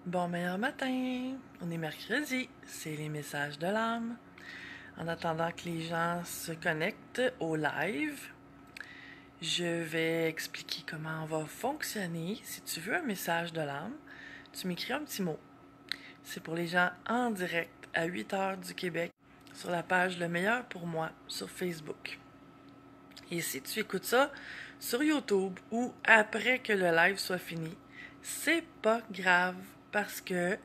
Bon meilleur matin! On est mercredi, c'est les messages de l'âme. En attendant que les gens se connectent au live, je vais expliquer comment on va fonctionner. Si tu veux un message de l'âme, tu m'écris un petit mot. C'est pour les gens en direct à 8 heures du Québec sur la page Le Meilleur pour moi sur Facebook. Et si tu écoutes ça sur YouTube ou après que le live soit fini, c'est pas grave parce que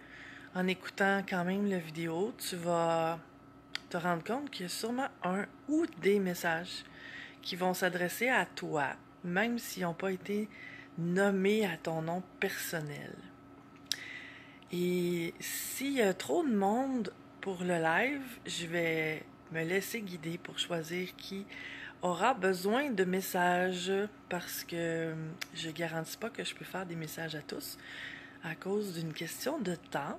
en écoutant quand même la vidéo, tu vas te rendre compte qu'il y a sûrement un ou des messages qui vont s'adresser à toi, même s'ils n'ont pas été nommés à ton nom personnel. Et s'il y a trop de monde pour le live, je vais me laisser guider pour choisir qui aura besoin de messages parce que je garantis pas que je peux faire des messages à tous à cause d'une question de temps.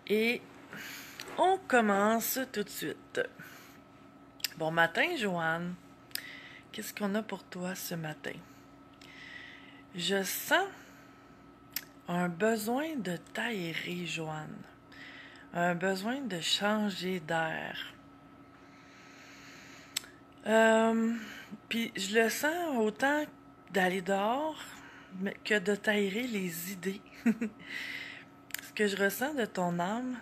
Et on commence tout de suite. Bon matin, Joanne. Qu'est-ce qu'on a pour toi ce matin? Je sens un besoin de t'aérer, Joanne. Un besoin de changer d'air. Puis je le sens autant d'aller dehors que de t'aérer les idées. Ce que je ressens de ton âme,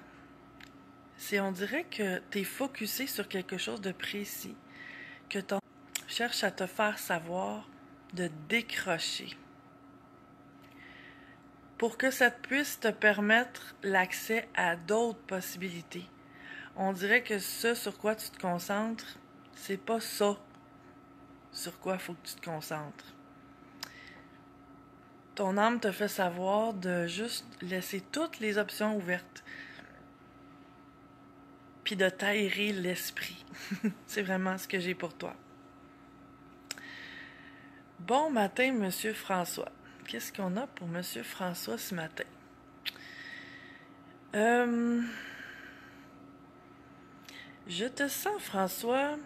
c'est on dirait que tu es focusé sur quelque chose de précis, que ton âme cherche à te faire savoir de décrocher pour que ça puisse te permettre l'accès à d'autres possibilités. On dirait que ce sur quoi tu te concentres, c'est pas ça sur quoi il faut que tu te concentres. Ton âme te fait savoir de juste laisser toutes les options ouvertes, puis de t'aérer l'esprit. C'est vraiment ce que j'ai pour toi. Bon matin, Monsieur François. Qu'est-ce qu'on a pour Monsieur François ce matin? Je te sens, François,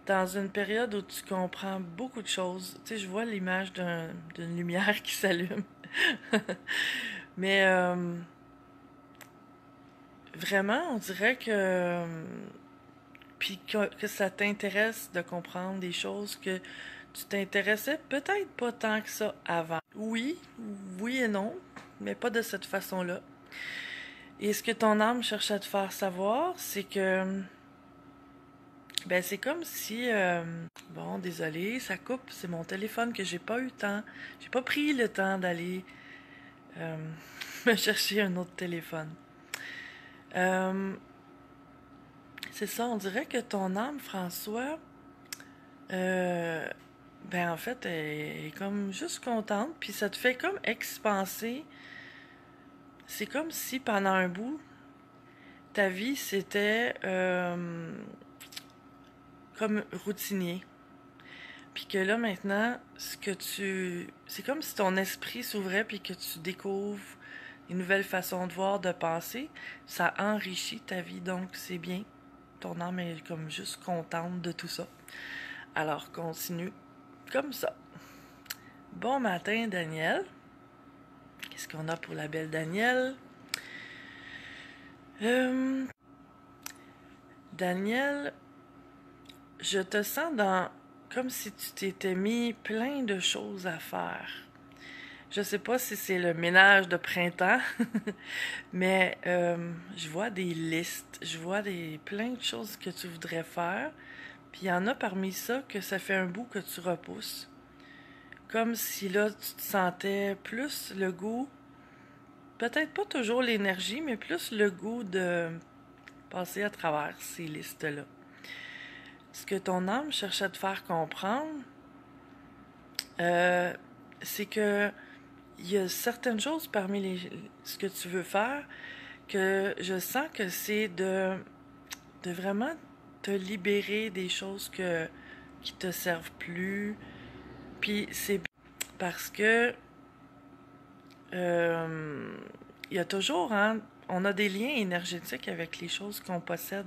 dans une période où tu comprends beaucoup de choses. Tu sais, je vois l'image d'une lumière qui s'allume. Mais vraiment, on dirait que puis que ça t'intéresse de comprendre des choses que tu t'intéressais peut-être pas tant que ça avant. Oui, oui et non, mais pas de cette façon-là. Et ce que ton âme cherche à te faire savoir, c'est que ben c'est comme si bon, désolé, ça coupe, c'est mon téléphone que j'ai pas eu le temps. J'ai pas pris le temps d'aller euh, me chercher un autre téléphone. Euh, c'est ça, on dirait que ton âme, François, euh, ben en fait, elle est comme juste contente, puis ça te fait comme expanser. C'est comme si pendant un bout, ta vie c'était comme routinier. Puis que là maintenant, c'est comme si ton esprit s'ouvrait puis que tu découvres une nouvelle façon de voir, de penser. Ça enrichit ta vie, donc c'est bien. Ton âme est comme juste contente de tout ça. Alors continue comme ça. Bon matin, Daniel. Qu'est-ce qu'on a pour la belle Danielle? Daniel, je te sens comme si tu t'étais mis plein de choses à faire. Je sais pas si c'est le ménage de printemps, mais je vois des listes, je vois plein de choses que tu voudrais faire. Puis il y en a parmi ça que ça fait un bout que tu repousses. Comme si là, tu te sentais plus le goût, peut-être pas toujours l'énergie, mais plus le goût de passer à travers ces listes-là. Ce que ton âme cherche à te faire comprendre, euh, c'est que il y a certaines choses parmi ce que tu veux faire que je sens que c'est de vraiment te libérer des choses qui te servent plus. Puis c'est parce que il y a toujours, hein, on a des liens énergétiques avec les choses qu'on possède.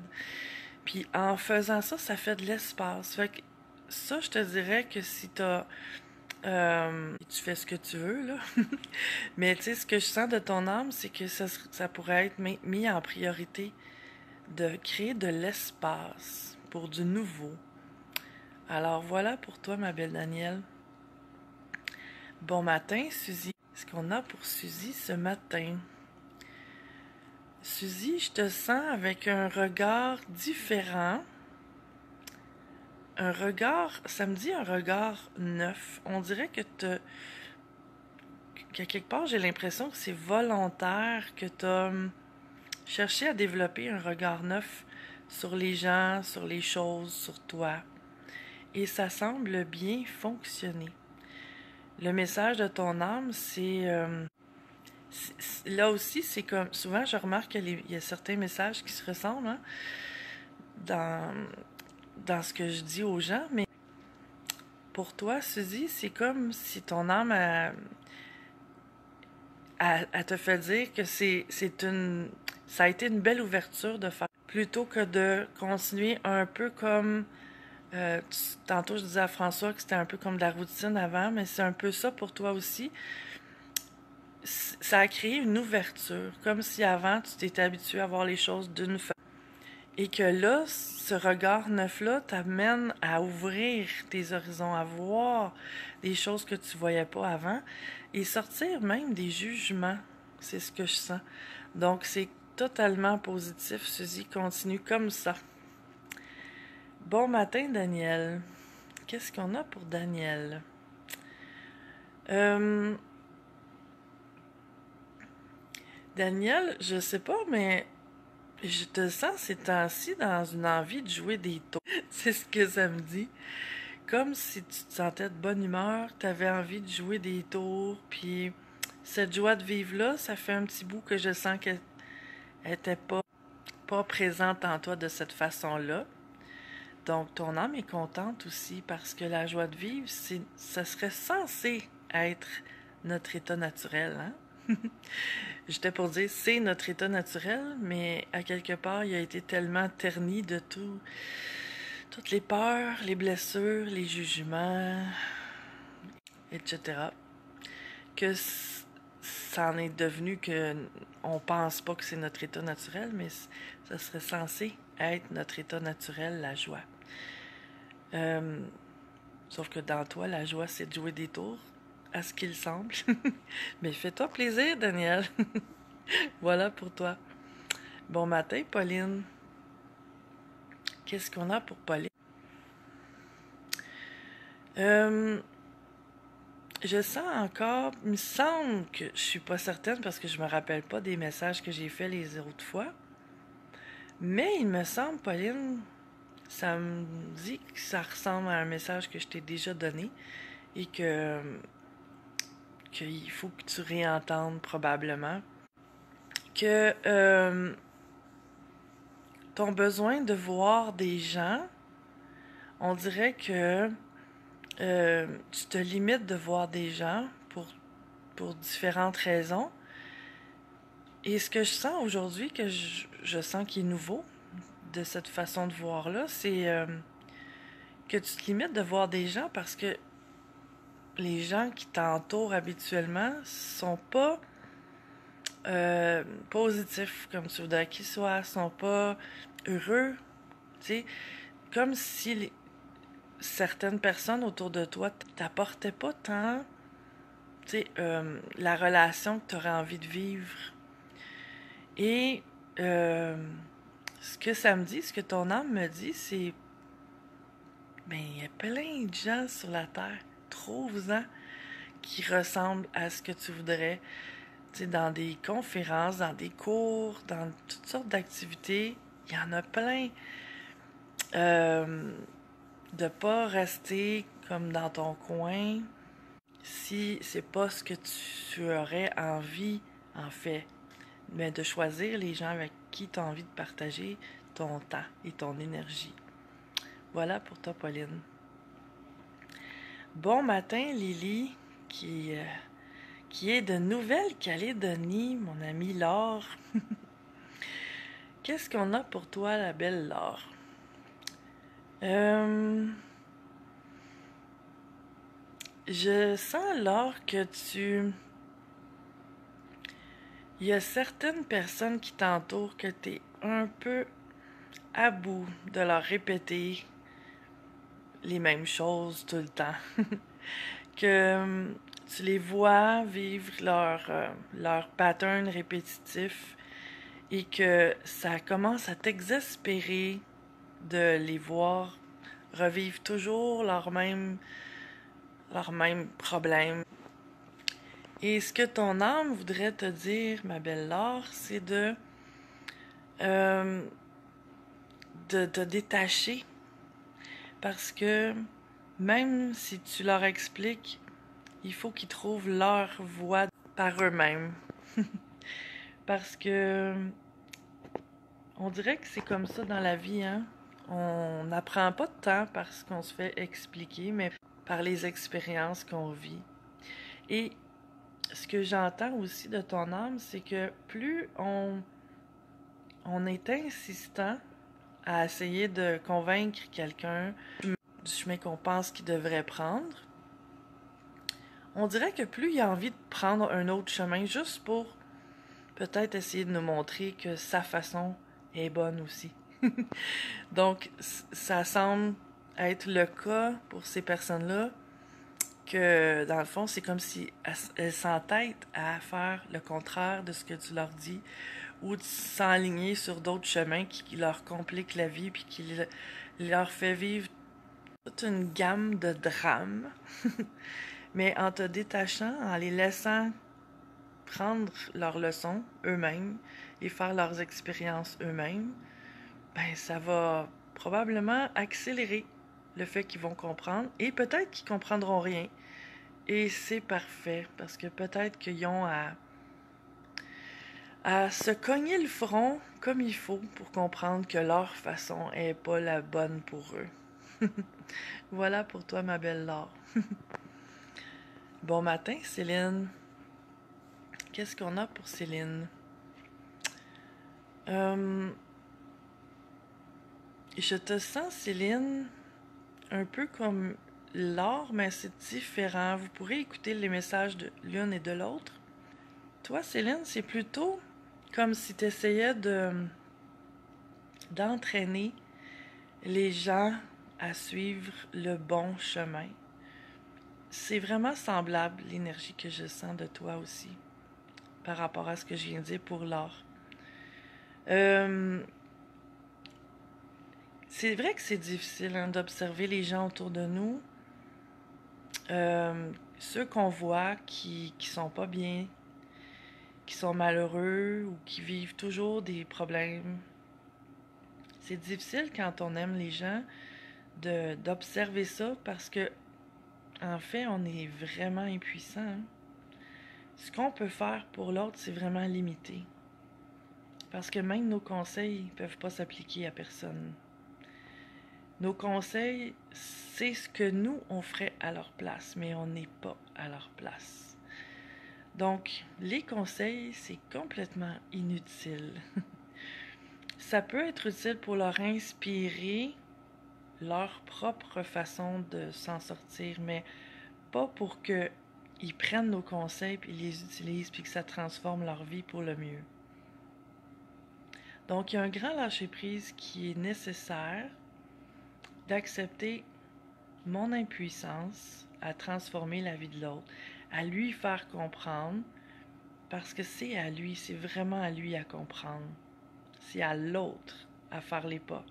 Puis en faisant ça, ça fait de l'espace. Fait que ça, je te dirais que si t'as Et tu fais ce que tu veux, là. Mais tu sais, ce que je sens de ton âme, c'est que ça pourrait être mis en priorité de créer de l'espace pour du nouveau. Alors voilà pour toi, ma belle Danielle. Bon matin, Suzy. Qu'est-ce qu'on a pour Suzy ce matin? Suzy, je te sens avec un regard différent. Un regard, ça me dit un regard neuf. On dirait qu'à quelque part, j'ai l'impression que c'est volontaire, que tu as cherché à développer un regard neuf sur les gens, sur les choses, sur toi. Et ça semble bien fonctionner. Le message de ton âme, là aussi, c'est comme... Souvent, je remarque qu'il y a certains messages qui se ressemblent, hein, dans ce que je dis aux gens, mais pour toi, Suzy, c'est comme si ton âme a te fait dire que ça a été une belle ouverture de faire, plutôt que de continuer un peu comme... tantôt, je disais à François que c'était un peu comme de la routine avant, mais c'est un peu ça pour toi aussi. Ça a créé une ouverture, comme si avant, tu t'étais habitué à voir les choses d'une façon. Et que là, ce regard neuf-là t'amène à ouvrir tes horizons, à voir des choses que tu voyais pas avant et sortir même des jugements. C'est ce que je sens. Donc, c'est totalement positif, Suzy. Continue comme ça. Bon matin, Daniel. Qu'est-ce qu'on a pour Daniel? Daniel, je sais pas, mais je te sens ces temps-ci dans une envie de jouer des tours. C'est ce que ça me dit. Comme si tu te sentais de bonne humeur, tu avais envie de jouer des tours, puis cette joie de vivre-là, ça fait un petit bout que je sens qu'elle était pas présente en toi de cette façon-là. Donc, ton âme est contente aussi parce que la joie de vivre, ça serait censé être notre état naturel, hein? J'étais pour dire c'est notre état naturel, mais à quelque part, il a été tellement terni de toutes les peurs, les blessures, les jugements, etc., que ça en est devenu que on pense pas que c'est notre état naturel, mais ça serait censé être notre état naturel, la joie. Sauf que dans toi, la joie, c'est de jouer des tours, à ce qu'il semble. Mais fais-toi plaisir, Daniel. Voilà pour toi. Bon matin, Pauline. Qu'est-ce qu'on a pour Pauline? Je sens encore, il me semble que je suis pas certaine parce que je me rappelle pas des messages que j'ai faits les autres fois. Mais il me semble, Pauline, ça me dit que ça ressemble à un message que je t'ai déjà donné et qu'il faut que tu réentendes probablement. Que ton besoin de voir des gens, on dirait que tu te limites de voir des gens pour différentes raisons. Et ce que je sens aujourd'hui, que je sens qui est nouveau de cette façon de voir-là, c'est que tu te limites de voir des gens parce que les gens qui t'entourent habituellement sont pas positifs comme tu voudrais qu'ils soient, sont pas heureux, tu sais, comme si certaines personnes autour de toi t'apportaient pas tant, tu sais, la relation que tu aurais envie de vivre. Et ce que ça me dit, ce que ton âme me dit, c'est ben il y a plein de gens sur la terre, trouve-en, qui ressemblent à ce que tu voudrais. Tu sais, dans des conférences, dans des cours, dans toutes sortes d'activités, il y en a plein. De pas rester comme dans ton coin si c'est pas ce que tu aurais envie, en fait, mais de choisir les gens avec qui tu as envie de partager ton temps et ton énergie. Voilà pour toi, Pauline. Bon matin, Lily, qui est de Nouvelle-Calédonie, mon amie Laure. Qu'est-ce qu'on a pour toi, la belle Laure? Je sens, Laure, que il y a certaines personnes qui t'entourent que t'es un peu à bout de leur répéter les mêmes choses tout le temps. Que tu les vois vivre leur pattern répétitif et que ça commence à t'exaspérer de les voir revivre toujours leur même problème. Et ce que ton âme voudrait te dire, ma belle Laure, c'est euh, de te détacher. Parce que même si tu leur expliques, il faut qu'ils trouvent leur voie par eux-mêmes. Parce que on dirait que c'est comme ça dans la vie, hein? On n'apprend pas de temps parce qu'on se fait expliquer, mais par les expériences qu'on vit. Et ce que j'entends aussi de ton âme, c'est que plus on est insistant à essayer de convaincre quelqu'un du chemin qu'on pense qu'il devrait prendre, on dirait que plus il a envie de prendre un autre chemin juste pour peut-être essayer de nous montrer que sa façon est bonne aussi. Donc, ça semble être le cas pour ces personnes-là, que dans le fond, c'est comme si elles s'entêtent à faire le contraire de ce que tu leur dis ou de s'enligner sur d'autres chemins qui leur compliquent la vie puis qui leur fait vivre toute une gamme de drames. Mais en te détachant, en les laissant prendre leurs leçons eux-mêmes et faire leurs expériences eux-mêmes, ben ça va probablement accélérer le fait qu'ils vont comprendre et peut-être qu'ils comprendront rien. Et c'est parfait parce que peut-être qu'ils ont à se cogner le front comme il faut pour comprendre que leur façon est pas la bonne pour eux. Voilà pour toi, ma belle Laure. Bon matin, Céline. Qu'est-ce qu'on a pour Céline? Je te sens, Céline, un peu comme Laure, mais c'est différent. Vous pourrez écouter les messages de l'une et de l'autre. Toi, Céline, c'est plutôt comme si tu essayais d'entraîner les gens à suivre le bon chemin. C'est vraiment semblable l'énergie que je sens de toi aussi par rapport à ce que je viens de dire pour Laure. C'est vrai que c'est difficile hein, d'observer les gens autour de nous. Ceux qu'on voit qui sont pas bien, qui sont malheureux ou qui vivent toujours des problèmes. C'est difficile quand on aime les gens d'observer ça parce que en fait, on est vraiment impuissant. Hein. Ce qu'on peut faire pour l'autre, c'est vraiment limité. Parce que même nos conseils ne peuvent pas s'appliquer à personne. Nos conseils, c'est ce que nous, on ferait à leur place, mais on n'est pas à leur place. Donc, les conseils, c'est complètement inutile. Ça peut être utile pour leur inspirer leur propre façon de s'en sortir, mais pas pour qu'ils prennent nos conseils puis les utilisent puis que ça transforme leur vie pour le mieux. Donc, il y a un grand lâcher-prise qui est nécessaire d'accepter mon impuissance à transformer la vie de l'autre, à lui faire comprendre, parce que c'est à lui, c'est vraiment à lui à comprendre. C'est à l'autre à faire les pas.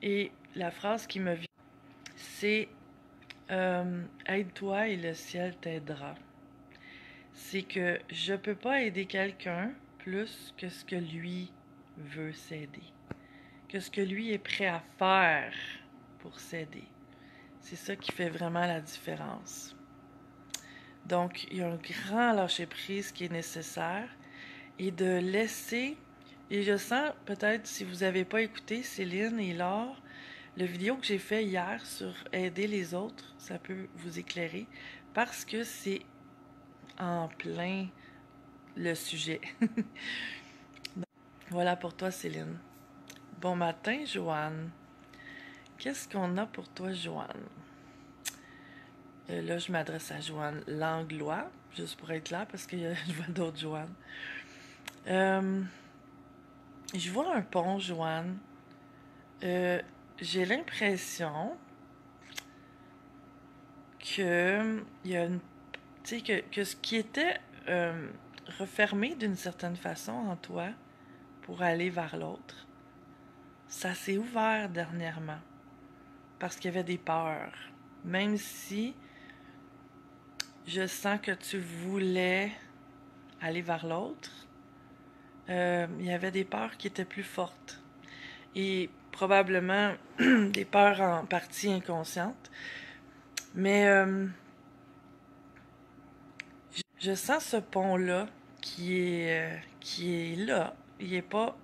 Et la phrase qui me vient, c'est aide-toi et le ciel t'aidera. C'est que je peux pas aider quelqu'un plus que ce que lui veut s'aider, que ce que lui est prêt à faire pour s'aider. C'est ça qui fait vraiment la différence. Donc, il y a un grand lâcher-prise qui est nécessaire et de laisser, et je sens peut-être si vous n'avez pas écouté Céline et Laure, le vidéo que j'ai fait hier sur aider les autres, ça peut vous éclairer parce que c'est en plein le sujet. Voilà pour toi, Céline. Bon matin, Joanne. Qu'est-ce qu'on a pour toi, Joanne? Là, je m'adresse à Joanne Langlois, juste pour être là, parce que je vois d'autres Joanne. Je vois un pont, Joanne. J'ai l'impression que il y a une, tu sais, que ce qui était refermé d'une certaine façon en toi pour aller vers l'autre, ça s'est ouvert dernièrement parce qu'il y avait des peurs. Même si je sens que tu voulais aller vers l'autre, il y avait des peurs qui étaient plus fortes. Et probablement des peurs en partie inconscientes. Mais je sens ce pont-là qui est là. Il n'est pas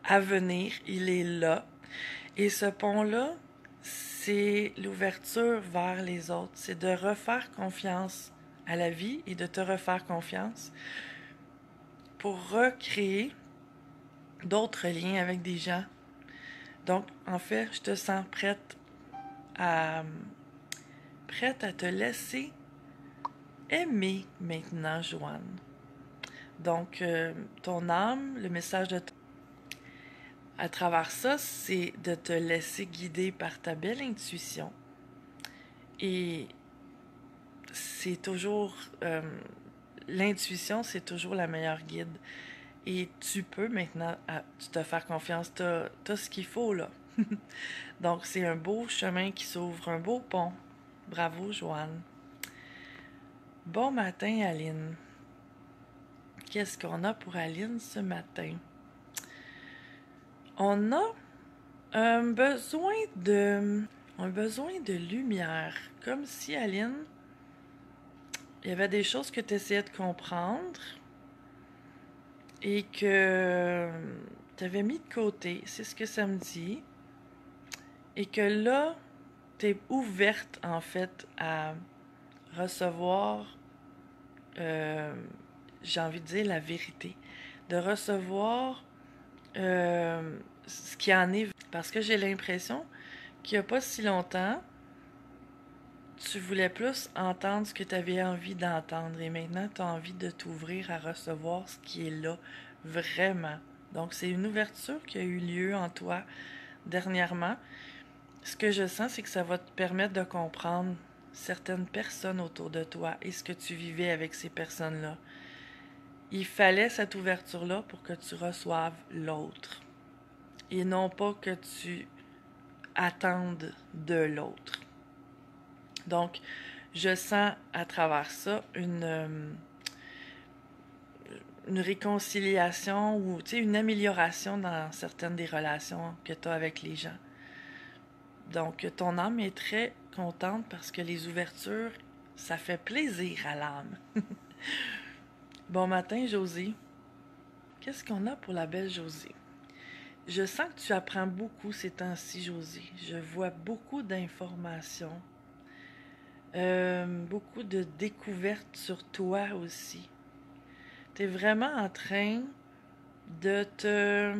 à venir, il est là. Et ce pont-là, c'est l'ouverture vers les autres. C'est de refaire confiance à la vie et de te refaire confiance pour recréer d'autres liens avec des gens. Donc, en fait, je te sens à, prête à te laisser aimer maintenant, Joanne. Donc, ton âme, le message à travers ça, c'est de te laisser guider par ta belle intuition. Et c'est toujours... l'intuition, c'est toujours la meilleure guide. Et tu peux maintenant te faire confiance. T'as ce qu'il faut, là. Donc, c'est un beau chemin qui s'ouvre, un beau pont. Bravo, Joanne. Bon matin, Aline. Qu'est-ce qu'on a pour Aline ce matin? On a un besoin de lumière. Comme si, Aline, il y avait des choses que tu essayais de comprendre et que tu avais mis de côté. C'est ce que ça me dit. Et que là, tu es ouverte, en fait, à recevoir, j'ai envie de dire la vérité. De recevoir ce qui en est. Parce que j'ai l'impression qu'il n'y a pas si longtemps, tu voulais plus entendre ce que tu avais envie d'entendre. Et maintenant, tu as envie de t'ouvrir à recevoir ce qui est là, vraiment. Donc, c'est une ouverture qui a eu lieu en toi dernièrement. Ce que je sens, c'est que ça va te permettre de comprendre certaines personnes autour de toi et ce que tu vivais avec ces personnes-là. Il fallait cette ouverture-là pour que tu reçoives l'autre. Et non pas que tu attendes de l'autre. Donc, je sens à travers ça une réconciliation ou une amélioration dans certaines des relations que tu as avec les gens. Donc, ton âme est très contente parce que les ouvertures, ça fait plaisir à l'âme. Bon matin, Josie. Qu'est-ce qu'on a pour la belle Josie? Je sens que tu apprends beaucoup ces temps-ci, Josie. Je vois beaucoup d'informations. Beaucoup de découvertes sur toi aussi. Tu es vraiment en train de te...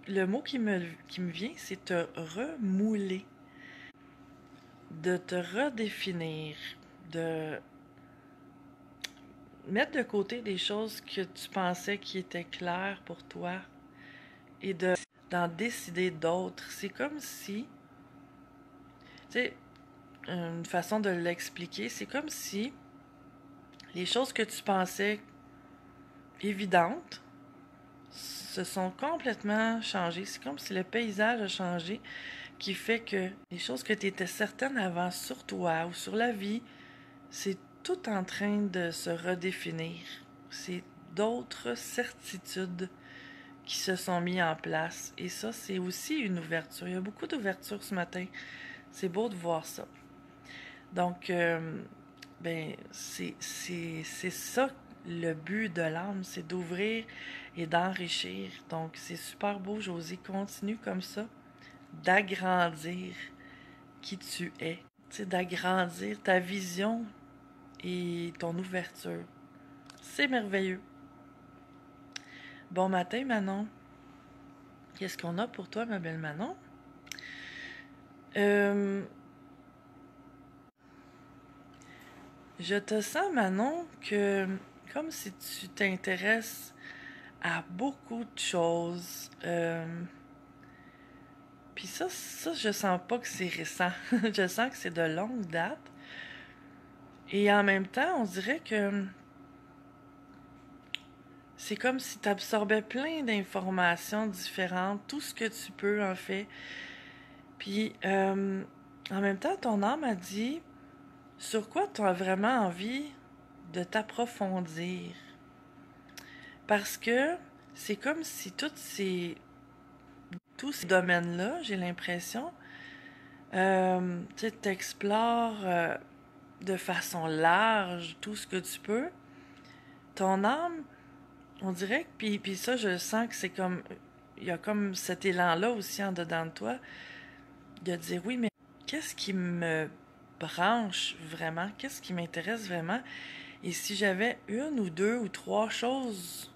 Le mot qui me vient, c'est te remouler. De te redéfinir. De mettre de côté des choses que tu pensais qui étaient claires pour toi et d'en décider d'autres. C'est comme si... Tu sais, une façon de l'expliquer, c'est comme si les choses que tu pensais évidentes se sont complètement changées. C'est comme si le paysage a changé, qui fait que les choses que tu étais certaine avant sur toi ou sur la vie, c'est tout en train de se redéfinir. C'est d'autres certitudes qui se sont mises en place. Et ça, c'est aussi une ouverture. Il y a beaucoup d'ouverture ce matin. C'est beau de voir ça. Donc, c'est ça le but de l'âme, c'est d'ouvrir et d'enrichir. Donc, c'est super beau, Josie. Continue comme ça, d'agrandir qui tu es. Tu sais, d'agrandir ta vision et ton ouverture. C'est merveilleux. Bon matin, Manon. Qu'est-ce qu'on a pour toi, ma belle Manon? Je te sens, Manon, que comme si tu t'intéresses à beaucoup de choses. Puis ça, je sens pas que c'est récent. Je sens que c'est de longue date. Et en même temps, on dirait que c'est comme si tu absorbais plein d'informations différentes, tout ce que tu peux, en fait. Puis, en même temps, ton âme a dit sur quoi tu as vraiment envie de t'approfondir. Parce que c'est comme si tous ces domaines-là, j'ai l'impression, tu t'explores de façon large tout ce que tu peux. Ton âme, on dirait que, puis ça, je sens que c'est comme, il y a comme cet élan-là aussi en dedans de toi, de dire oui, mais qu'est-ce qui me branche vraiment? Qu'est-ce qui m'intéresse vraiment? Et si j'avais une ou deux ou trois choses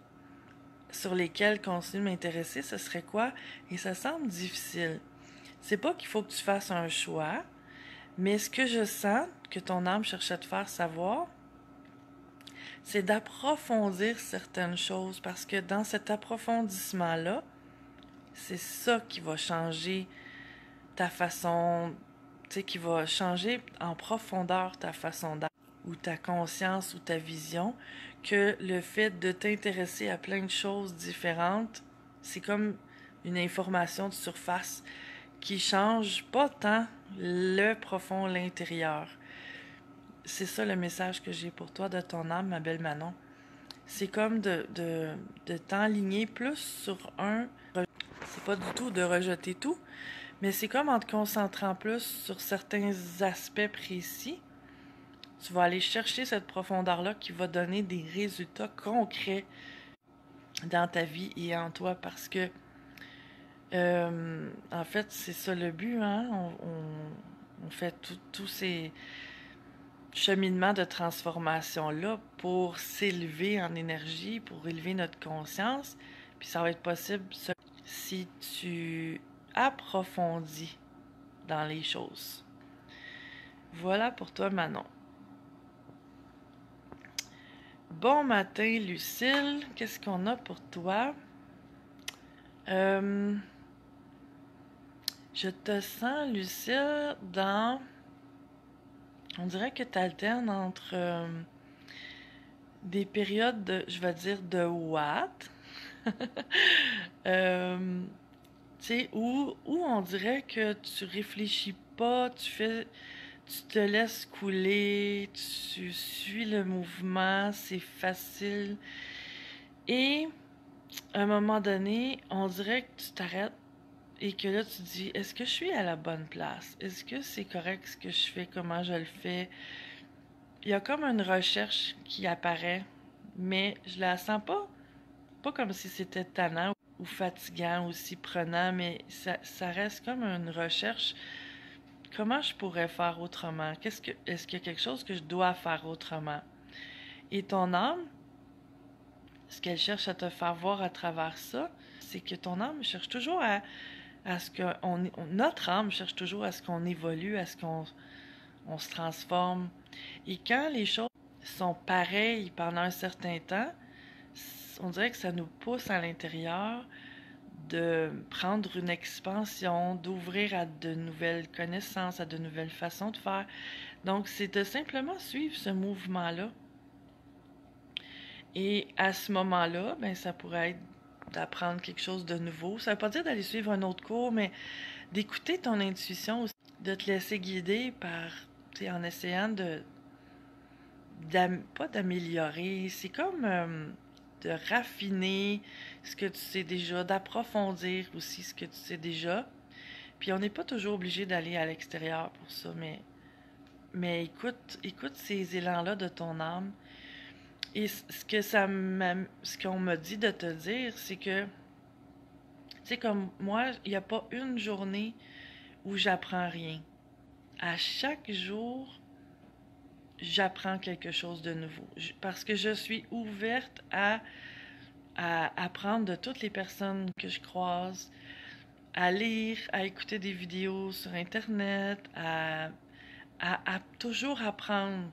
sur lesquelles continuer de m'intéresser, ce serait quoi? Et ça semble difficile. C'est pas qu'il faut que tu fasses un choix, mais ce que je sens que ton âme cherche à te faire savoir, c'est d'approfondir certaines choses parce que dans cet approfondissement-là, c'est ça qui va changer ta façon, tu sais, qui va changer en profondeur ta façon d'être ou ta conscience ou ta vision, que le fait de t'intéresser à plein de choses différentes, c'est comme une information de surface qui change pas tant le profond, l'intérieur. C'est ça le message que j'ai pour toi de ton âme, ma belle Manon. C'est comme de t'enligner plus sur un. C'est pas du tout de rejeter tout, mais c'est comme en te concentrant plus sur certains aspects précis, tu vas aller chercher cette profondeur-là qui va donner des résultats concrets dans ta vie et en toi parce que, en fait, c'est ça le but, hein? On fait tous ces cheminements de transformation-là pour s'élever en énergie, pour élever notre conscience. Puis ça va être possible si tu approfondis dans les choses. Voilà pour toi, Manon. Bon matin, Lucille. Qu'est-ce qu'on a pour toi? Euh, je te sens, Lucille, dans... On dirait que tu alternes entre des périodes de, je vais dire, de what? euh, tu sais, où on dirait que tu réfléchis pas, tu te laisses couler, tu suis le mouvement, c'est facile. Et à un moment donné, on dirait que tu t'arrêtes et que là, tu te dis, est-ce que je suis à la bonne place? Est-ce que c'est correct ce que je fais? Comment je le fais? Il y a comme une recherche qui apparaît, mais je la sens pas comme si c'était tannant ou fatigant, aussi prenant, mais ça reste comme une recherche. Comment je pourrais faire autrement? Est-ce qu'il y a quelque chose que je dois faire autrement? Et ton âme, ce qu'elle cherche à te faire voir à travers ça, c'est que ton âme cherche toujours à ce que notre âme cherche toujours à ce qu'on évolue, à ce qu'on se transforme. Et quand les choses sont pareilles pendant un certain temps, on dirait que ça nous pousse à l'intérieur de prendre une expansion, d'ouvrir à de nouvelles connaissances, à de nouvelles façons de faire. Donc, c'est de simplement suivre ce mouvement-là. Et à ce moment-là, ben, ça pourrait être d'apprendre quelque chose de nouveau. Ça ne veut pas dire d'aller suivre un autre cours, mais d'écouter ton intuition aussi, de te laisser guider par, tu sais, en essayant pas d'améliorer, c'est comme de raffiner ce que tu sais déjà, d'approfondir aussi ce que tu sais déjà. Puis on n'est pas toujours obligé d'aller à l'extérieur pour ça, mais écoute ces élans-là de ton âme. Et ce qu'on m'a dit de te dire, c'est que, tu sais, comme moi, il n'y a pas une journée où j'apprends rien. À chaque jour, j'apprends quelque chose de nouveau. Parce que je suis ouverte à apprendre de toutes les personnes que je croise, à lire, à écouter des vidéos sur Internet, à toujours apprendre.